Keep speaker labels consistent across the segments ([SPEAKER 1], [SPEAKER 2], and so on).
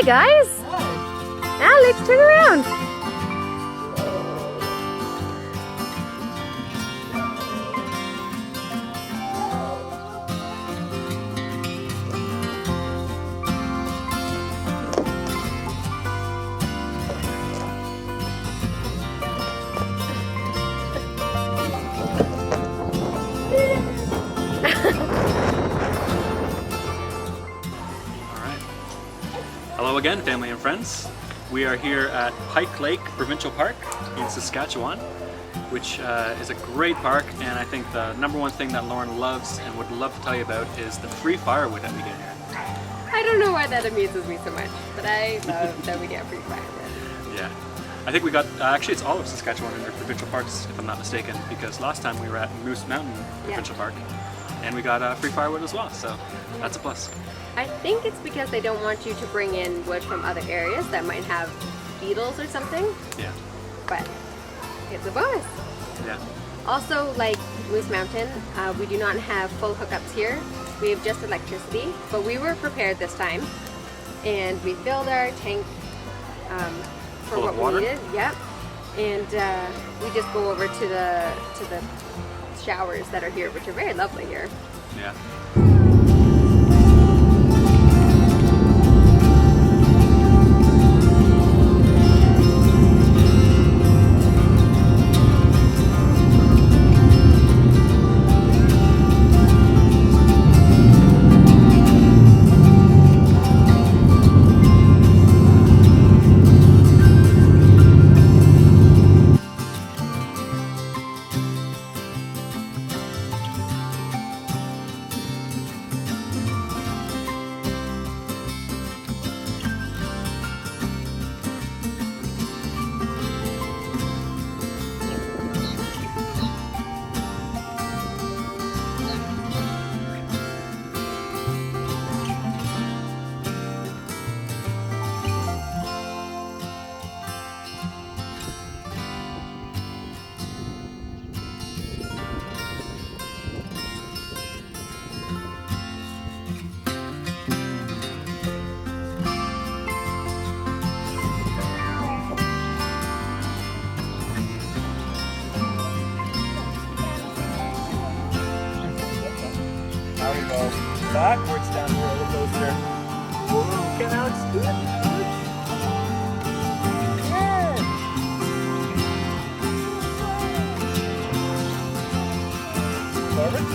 [SPEAKER 1] Hi guys! Alex, turn around!
[SPEAKER 2] Hello again, family and friends. We are here at Pike Lake Provincial Park in Saskatchewan, which is a great park, and I think the number one thing that Lauren loves and would love to tell you about is the free firewood that we get here.
[SPEAKER 1] I don't know why that amuses me so much, but I love that we get free firewood.
[SPEAKER 2] Yeah. I think we got, actually it's all of Saskatchewan in their provincial parks, if I'm not mistaken, because last time we were at Moose Mountain Provincial Park, and we got free firewood as well, so that's a plus.
[SPEAKER 1] I think it's because they don't want you to bring in wood from other areas that might have beetles or something.
[SPEAKER 2] Yeah.
[SPEAKER 1] But it's a bonus.
[SPEAKER 2] Yeah.
[SPEAKER 1] Also, like Moose Mountain, we do not have full hookups here. We have just electricity, but we were prepared this time, and we filled our tank for
[SPEAKER 2] full
[SPEAKER 1] what
[SPEAKER 2] of water?
[SPEAKER 1] we needed. Yep. And we just go over to the showers that are here, which are very lovely here.
[SPEAKER 2] Yeah. Now we go backwards down the roller coaster. Woo, can Alex do it? Yeah. Perfect.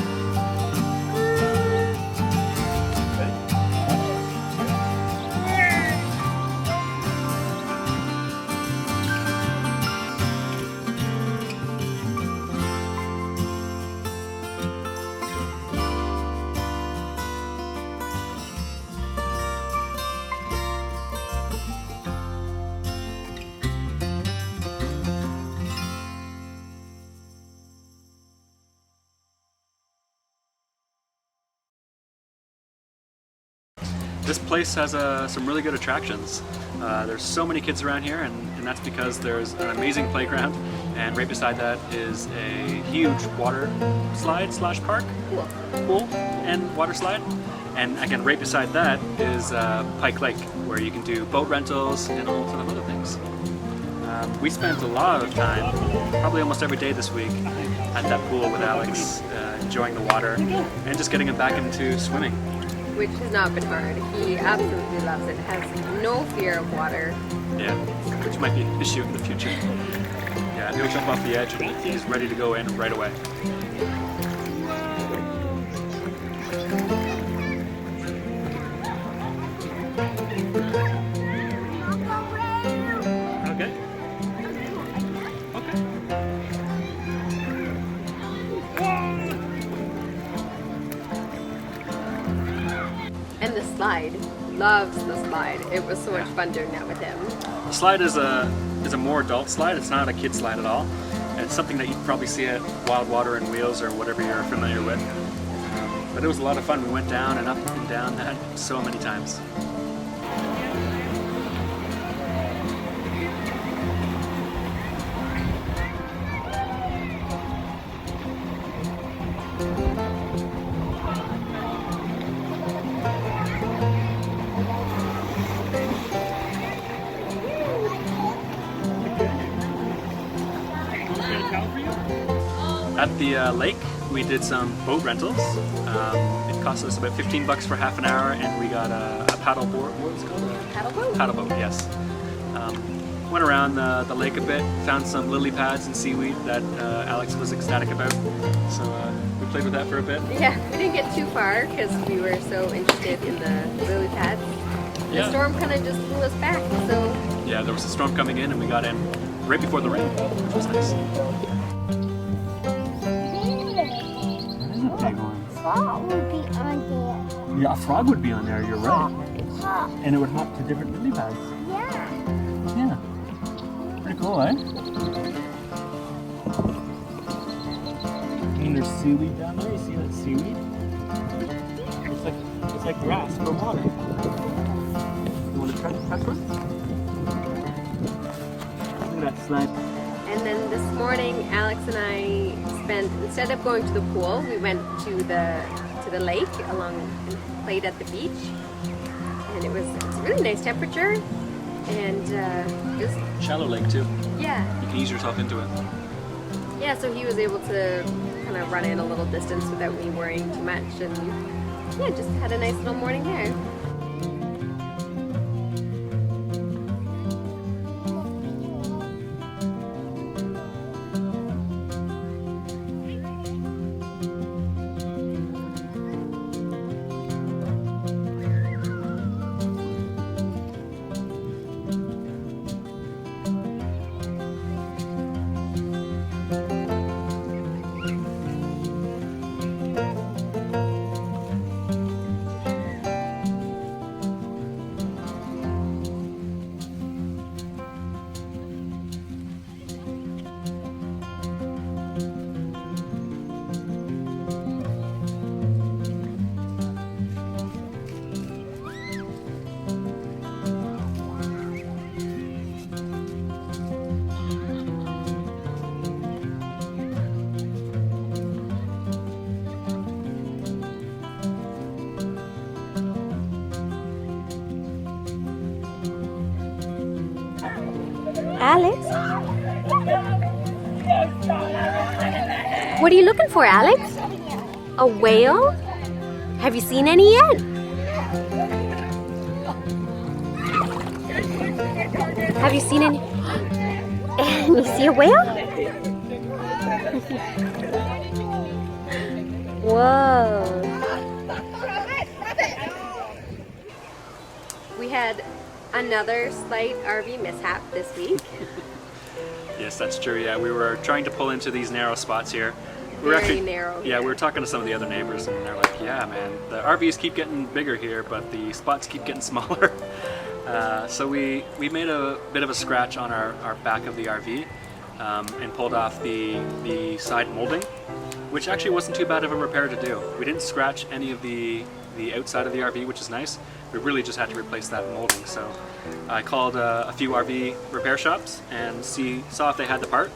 [SPEAKER 2] This place has some really good attractions. There's so many kids around here, and that's because there's an amazing playground, and right beside that is a huge water slide slash park, pool and water slide. And again, right beside that is Pike Lake, where you can do boat rentals and a whole ton of other things. We spent a lot of time, probably almost every day this week, at that pool with Alex, enjoying the water and just getting him back into swimming.
[SPEAKER 1] Which has not been hard. He absolutely loves it. Has no fear of water.
[SPEAKER 2] Yeah, which might be an issue in the future. Yeah, he'll jump off the edge and he's ready to go in right away. Okay. Okay.
[SPEAKER 1] And the slide. Loves the slide. It was so much fun doing that with him.
[SPEAKER 2] The slide is a more adult slide. It's not a kid slide at all. It's something that you can probably see at Wild Water and Wheels or whatever you're familiar with. But it was a lot of fun. We went down and up and down that so many times. At the lake, we did some boat rentals. It cost us about 15 bucks for half an hour, and we got a paddle board. What was it called?
[SPEAKER 1] Paddle boat?
[SPEAKER 2] Paddle boat, yes. Went around the lake a bit, found some lily pads and seaweed that Alex was ecstatic about. So we played with that for a bit.
[SPEAKER 1] Yeah, we didn't get too far because we were so interested in the lily pads.
[SPEAKER 2] Yeah.
[SPEAKER 1] The storm kind of just blew us back, so...
[SPEAKER 2] Yeah, there was a storm coming in and we got in right before the rain, which was nice. That is a big one.
[SPEAKER 3] Frog would be on there.
[SPEAKER 2] Yeah, a frog would be on there, you're right.
[SPEAKER 3] Hop.
[SPEAKER 2] And it would hop to different lily pads.
[SPEAKER 3] Yeah.
[SPEAKER 2] Yeah. Pretty cool, eh? And there's seaweed down there. You see that seaweed? It's like grass for water. You want to touch one? Look at that slide.
[SPEAKER 1] And then this morning, Alex and I spent, instead of going to the pool, we went to the lake along and played at the beach. And it's a really nice temperature, and just
[SPEAKER 2] Shallow lake too.
[SPEAKER 1] yeah,
[SPEAKER 2] You can ease yourself into it.
[SPEAKER 1] yeah. So he was able to kind of run in a little distance without me worrying too much, and yeah, just had a nice little morning there. Alex? What are you looking for, Alex? A whale? Have you seen any yet? Have you seen any? And you see a whale? Whoa. We had another slight RV mishap this week.
[SPEAKER 2] Yes, that's true. Yeah, we were trying to pull into these narrow spots here. We were
[SPEAKER 1] Very narrow.
[SPEAKER 2] Yeah, we were talking to some of the other neighbors, and they're like, "Yeah, man, the RVs keep getting bigger here, but the spots keep getting smaller." So we made a bit of a scratch on our back of the RV and pulled off the side molding, which actually wasn't too bad of a repair to do. We didn't scratch any of the outside of the RV, which is nice. We really just had to replace that molding. So I called a few RV repair shops and saw if they had the part,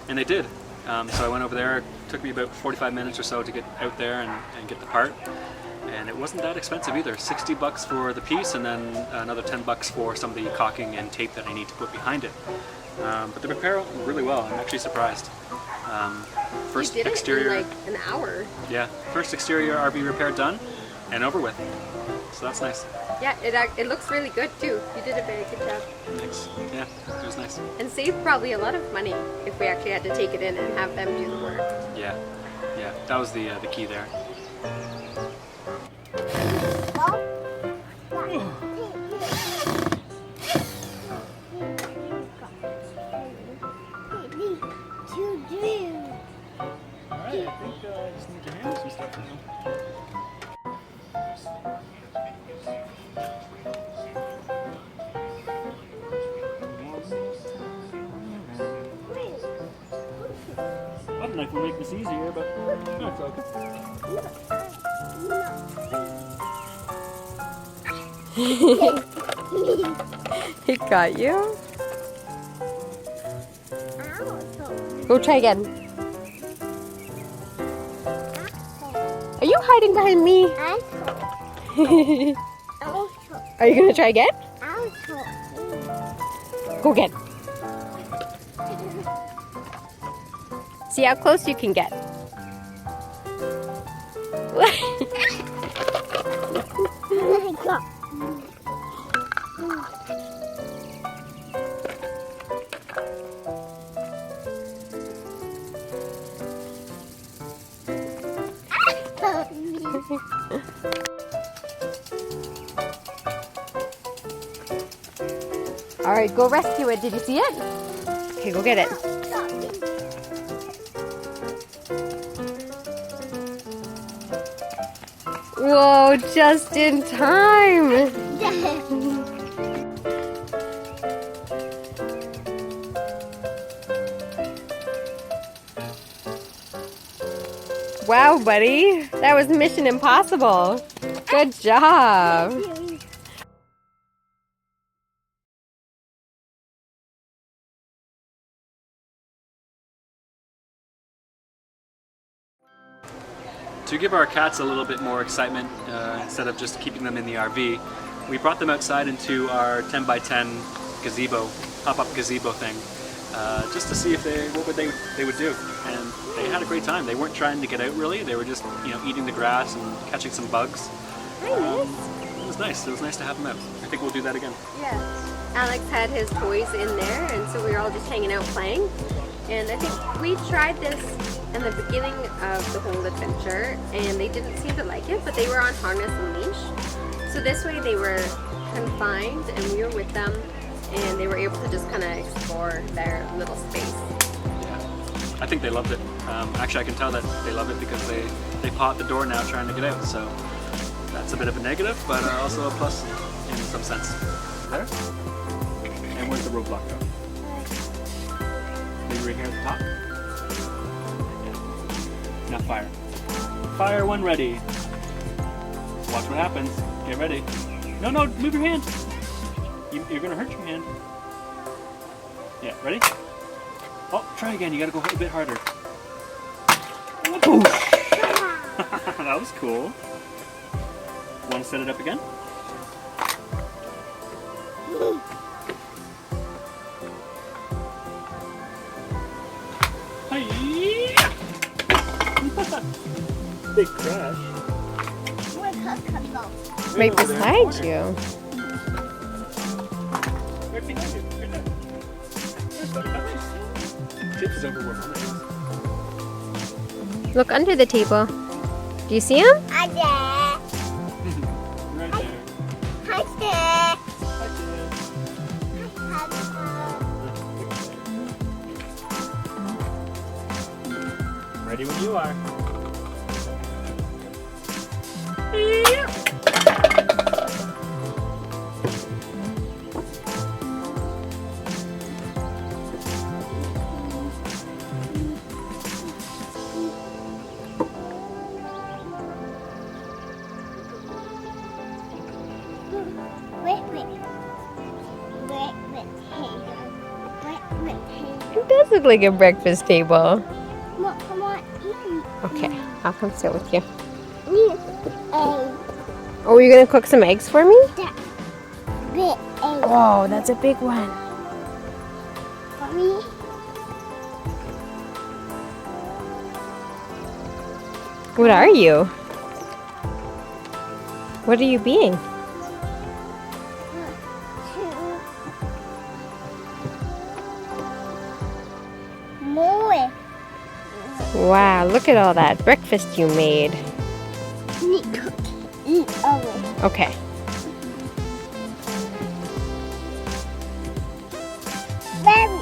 [SPEAKER 2] and they did. So I went over there. It took me about 45 minutes or so to get out there and get the part. And it wasn't that expensive either. 60 bucks for the piece, and then another 10 bucks for some of the caulking and tape that I need to put behind it. But the repair went really well. I'm actually surprised. First
[SPEAKER 1] You did
[SPEAKER 2] exterior,
[SPEAKER 1] it in like an hour.
[SPEAKER 2] yeah, first exterior RV repair done and over with. So that's nice.
[SPEAKER 1] Yeah, it looks really good too. You did a very good job.
[SPEAKER 2] Thanks. Yeah, it was nice.
[SPEAKER 1] And saved probably a lot of money if we actually had to take it in and have them do the work.
[SPEAKER 2] Yeah, that was the key there. Alright, I think I just need your hands and stuff. Butter knife will make this easier, but that's okay.
[SPEAKER 1] It got you? Go try again. Are you hiding behind me? Are you gonna try again? Go again. See how close you can get. All right, go rescue it. Did you see it? Okay, go get it. Whoa, just in time. Wow, buddy. That was mission impossible. Good job.
[SPEAKER 2] To give our cats a little bit more excitement, instead of just keeping them in the RV, we brought them outside into our 10 by 10 gazebo, pop-up gazebo thing, just to see if what they would do. And they had a great time. They weren't trying to get out really. They were just eating the grass and catching some bugs. It was nice. It was nice to have them out. I think we'll do that again.
[SPEAKER 1] Yeah. Alex had his toys in there, and so we were all just hanging out playing. And I think we tried this in the beginning of the whole adventure, and they didn't seem to like it, but they were on harness and leash. So this way they were confined, and we were with them, and they were able to just kind of explore their little space.
[SPEAKER 2] Yeah, I think they loved it. Actually, I can tell that they love it because they paw at the door now trying to get out. So that's a bit of a negative, but also a plus in some sense. There. And where's the roadblock go? Maybe right here at the top? Now fire. Fire when ready. Watch what happens. Get ready. No, move your hand. You're gonna hurt your hand. Yeah, ready? Oh, try again. You gotta go a bit harder. That was cool. Want to set it up again? Big crash.
[SPEAKER 1] Right beside you.
[SPEAKER 2] Right behind you. Right there. There's Buttercup. Chips is over where Mama is.
[SPEAKER 1] Look under the table. Do you see him?
[SPEAKER 2] Right there. Ready when you are.
[SPEAKER 1] It does look like a breakfast table.
[SPEAKER 3] Come on, eat.
[SPEAKER 1] Okay, I'll come sit with you.
[SPEAKER 3] Eat
[SPEAKER 1] Oh, you're gonna cook some eggs for me?
[SPEAKER 3] that big egg.
[SPEAKER 1] Oh, that's a big one.
[SPEAKER 3] Mommy.
[SPEAKER 1] What are you? What are you being?
[SPEAKER 3] More.
[SPEAKER 1] Wow, look at all that breakfast you made.
[SPEAKER 3] Eat away.
[SPEAKER 1] Okay.
[SPEAKER 3] Very.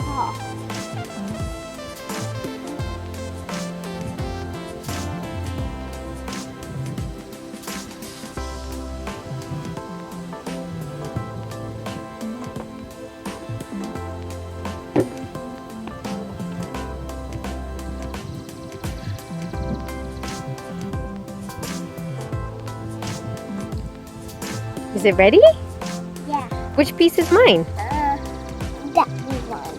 [SPEAKER 3] Oh.
[SPEAKER 1] Is it ready?
[SPEAKER 3] Yeah.
[SPEAKER 1] Which piece is mine?
[SPEAKER 3] That one.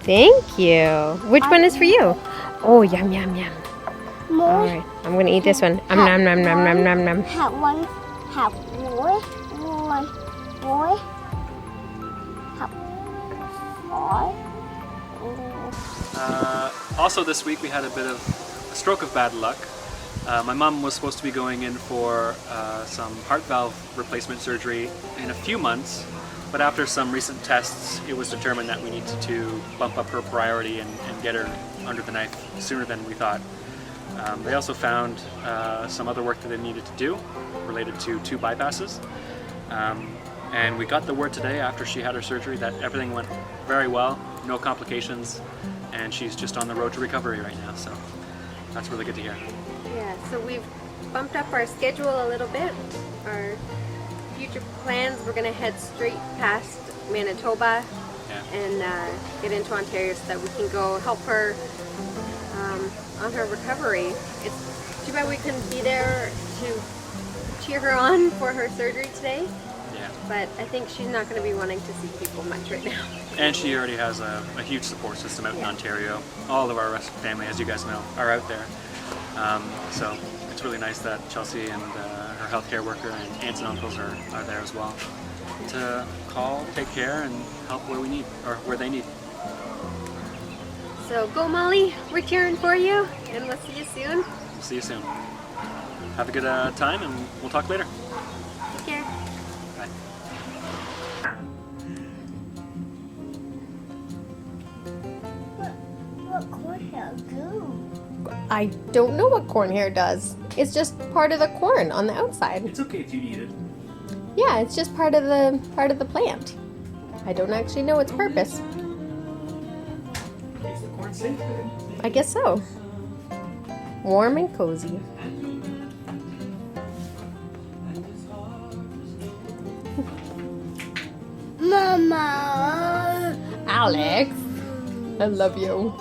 [SPEAKER 1] Thank you. Which one is for you? Oh, yum, yum, yum.
[SPEAKER 3] More.
[SPEAKER 1] All right, I'm gonna eat this one. Nom, nom, nom, nom, nom, nom.
[SPEAKER 3] Have one. Have more. One. More. Have more.
[SPEAKER 2] Also this week we had a bit of a stroke of bad luck. My mom was supposed to be going in for some heart valve replacement surgery in a few months, but after some recent tests, it was determined that we needed to bump up her priority and get her under the knife sooner than we thought. They also found some other work that they needed to do related to 2 bypasses. And we got the word today after she had her surgery that everything went very well, no complications, and she's just on the road to recovery right now, so that's really good to hear.
[SPEAKER 1] Yeah, so we've bumped up our schedule a little bit. Our future plans, we're going to head straight past Manitoba and get into Ontario so that we can go help her on her recovery. It's too bad we couldn't be there to cheer her on for her surgery today.
[SPEAKER 2] Yeah.
[SPEAKER 1] But I think she's not going to be wanting to see people much right now.
[SPEAKER 2] And she already has a huge support system out in Ontario. All of our rest family, as you guys know, are out there. So it's really nice that Chelsea and her healthcare worker and aunts and uncles are there as well to call, take care, and help where we need, or where they need.
[SPEAKER 1] So go Molly, we're cheering for you, and we'll see you soon.
[SPEAKER 2] We'll see you soon. Have a good time, and we'll talk later.
[SPEAKER 1] Take care.
[SPEAKER 2] Bye.
[SPEAKER 3] What corn hair do?
[SPEAKER 1] I don't know what corn hair does. It's just part of the corn on the outside.
[SPEAKER 2] It's okay if you eat it.
[SPEAKER 1] Yeah, it's just part of the plant. I don't actually know its purpose.
[SPEAKER 2] Keeps the corn safe, babe.
[SPEAKER 1] I guess so. Warm and cozy.
[SPEAKER 3] Mama!
[SPEAKER 1] Alex, I love you.